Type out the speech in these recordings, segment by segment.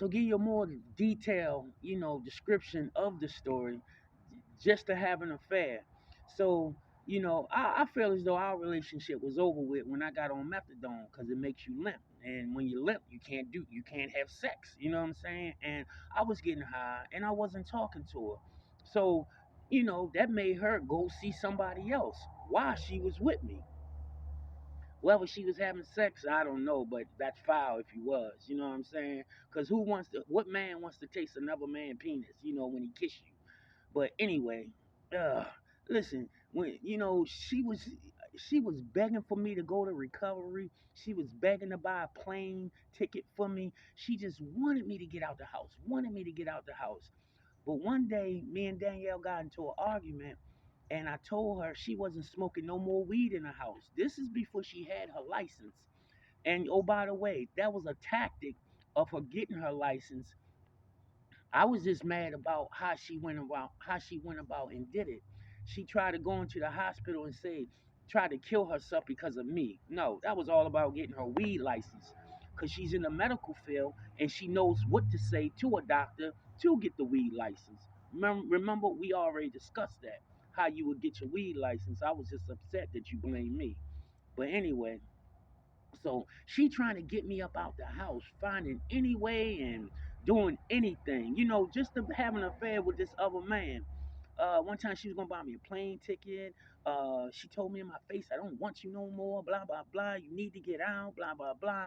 So give you a more detailed, description of the story, just to have an affair. So, I feel as though our relationship was over with when I got on methadone because it makes you limp. And when you limp, you can't have sex. You know what I'm saying? And I was getting high and I wasn't talking to her. So, that made her go see somebody else while she was with me. Whether she was having sex, I don't know, but that's foul if he was. You know what I'm saying? Because what man wants to taste another man's penis, when he kiss you? But anyway, uh, listen, when she was begging for me to go to recovery. She was begging to buy a plane ticket for me. She just wanted me to get out the house. Wanted me to get out the house. But one day, me and Danielle got into an argument, and I told her she wasn't smoking no more weed in the house. This is before she had her license. And oh, by the way, that was a tactic of her getting her license. I was just mad about how she went about and did it. She tried to go into the hospital and tried to kill herself because of me. No, that was all about getting her weed license. Cause she's in the medical field and she knows what to say to a doctor to get the weed license. Remember, we already discussed that. How you would get your weed license. I was just upset that you blamed me. But anyway, so she trying to get me up out the house, finding any way and doing anything, just to have an affair with this other man. One time she was gonna buy me a plane ticket. She told me in my face, "I don't want you no more." Blah blah blah. You need to get out. Blah blah blah.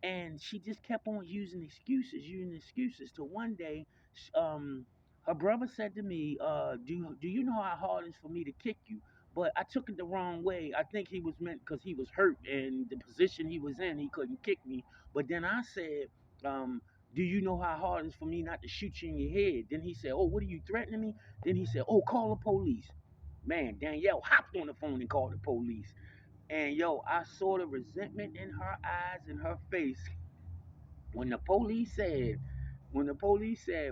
And she just kept on using excuses. Till one day, her brother said to me, "Do you know how hard it's for me to kick you?" But I took it the wrong way. I think he was meant because he was hurt and the position he was in, he couldn't kick me. But then I said, um, "Do you know how hard it's for me not to shoot you in your head?" Then he said, "Oh, what are you threatening me?" Then he said, "Oh, call the police." Man, Danielle hopped on the phone and called the police. And yo, I saw the resentment in her eyes and her face when the police said,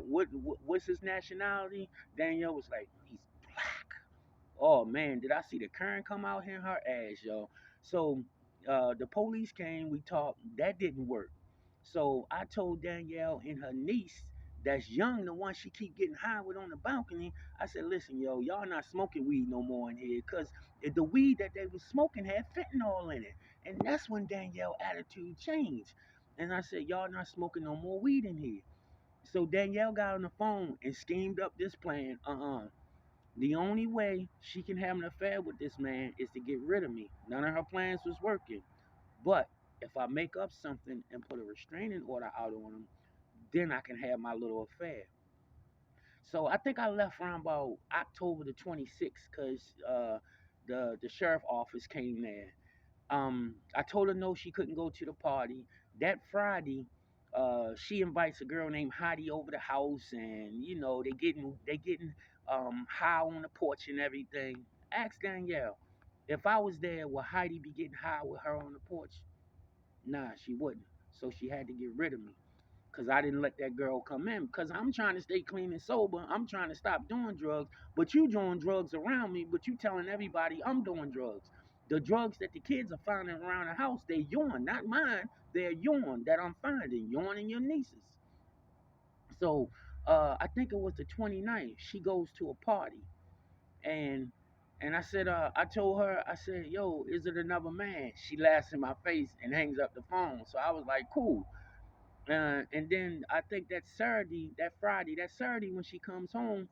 what's his nationality? Danielle was like, he's black. Oh man, did I see the current come out here in her ass, yo? So the police came, we talked, that didn't work. So I told Danielle and her niece that's young, the one she keep getting high with on the balcony, I said, listen, yo, y'all not smoking weed no more in here, because the weed that they was smoking had fentanyl in it. And that's when Danielle attitude changed. And I said, y'all not smoking no more weed in here. So Danielle got on the phone and schemed up this plan. The only way she can have an affair with this man is to get rid of me. None of her plans was working. But if I make up something and put a restraining order out on him, then I can have my little affair. So I think I left around about October the 26th because the sheriff office came there. I told her no, she couldn't go to the party. That Friday, she invites a girl named Heidi over the house, and they getting high on the porch and everything. Ask Danielle, if I was there, would Heidi be getting high with her on the porch? Nah, she wouldn't. So she had to get rid of me because I didn't let that girl come in. Because I'm trying to stay clean and sober. I'm trying to stop doing drugs. But you doing drugs around me. But you telling everybody I'm doing drugs. The drugs that the kids are finding around the house, they're yours, not mine. They're yours that I'm finding. Yours and your nieces. So I think it was the 29th. She goes to a party. And I said, I told her, I said, yo, is it another man? She laughs in my face and hangs up the phone. So I was like, cool. And then I think that Saturday when she comes home,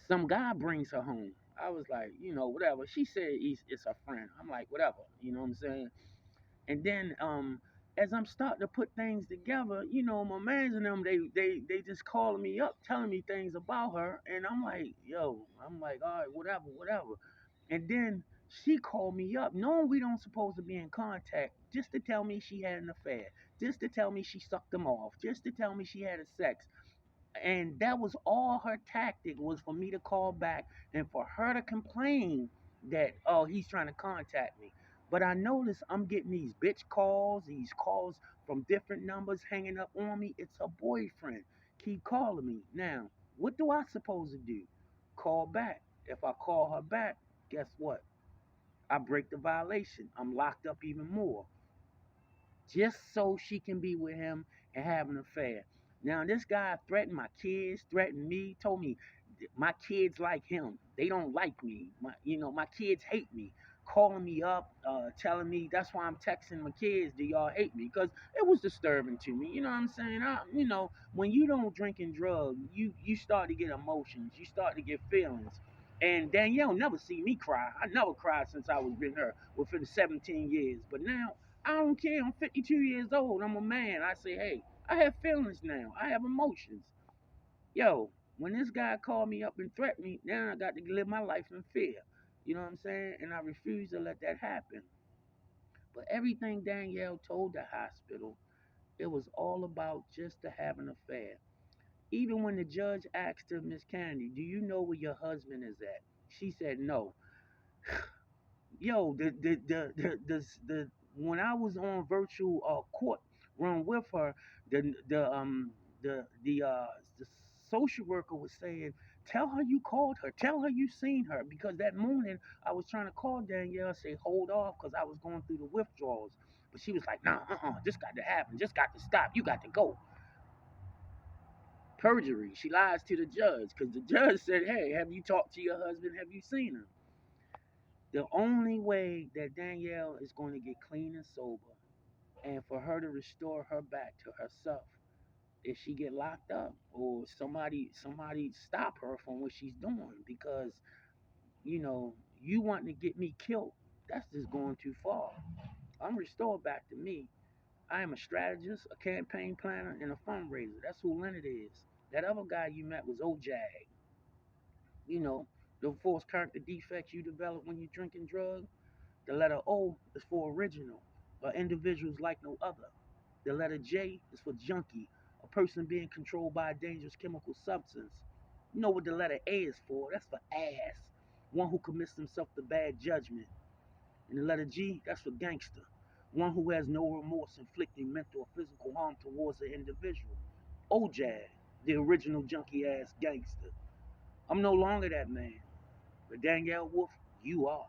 some guy brings her home. I was like, whatever. She said it's her friend. I'm like, whatever. You know what I'm saying? And then as I'm starting to put things together, my mans and them, they just calling me up, telling me things about her, and I'm like, all right, whatever, whatever. And then she called me up, knowing we don't supposed to be in contact, just to tell me she had an affair, just to tell me she sucked him off, just to tell me she had a sex. And that was all her tactic, was for me to call back and for her to complain that, oh, he's trying to contact me. But I notice I'm getting these calls from different numbers hanging up on me. It's her boyfriend. Keep calling me. Now, what do I supposed to do? Call back. If I call her back, guess what? I break the violation. I'm locked up even more, just so she can be with him and have an affair. Now this guy threatened my kids, threatened me, told me my kids like him. They don't like me. My kids hate me. Calling me up, telling me that's why I'm texting my kids. Do y'all hate me? Because it was disturbing to me. You know what I'm saying? When you don't drink and drug, you start to get emotions. You start to get feelings. And Danielle never see me cry. I never cried since I was with her within 17 years. But now I don't care. I'm 52 years old. I'm a man. I say, hey, I have feelings now. I have emotions. Yo, when this guy called me up and threatened me, now I got to live my life in fear. You know what I'm saying? And I refuse to let that happen. But everything Danielle told the hospital, it was all about just to have an affair. Even when the judge asked her, Miss Candy, do you know where your husband is at? She said no. Yo, the when I was on virtual court run with her, the social worker was saying, tell her you called her, tell her you seen her, because that morning I was trying to call Danielle, say hold off, because I was going through the withdrawals, but she was like, nah, this got to happen, this got to stop, you got to go. Perjury. She lies to the judge because the judge said, hey, have you talked to your husband? Have you seen him? The only way that Danielle is going to get clean and sober and for her to restore her back to herself is she get locked up or somebody stop her from what she's doing, because you wanting to get me killed, that's just going too far. I'm restored back to me. I am a strategist, a campaign planner, and a fundraiser. That's who Leonard is. That other guy you met was OJAG. You know, the forced character defects you develop when you're drinking drugs. The letter O is for original, or individuals like no other. The letter J is for junkie, a person being controlled by a dangerous chemical substance. You know what the letter A is for? That's for ass, one who commits himself to bad judgment. And the letter G, that's for gangster, one who has no remorse inflicting mental or physical harm towards an individual. OJAD, the original junkie ass gangster. I'm no longer that man, but Danielle Wolf, you are.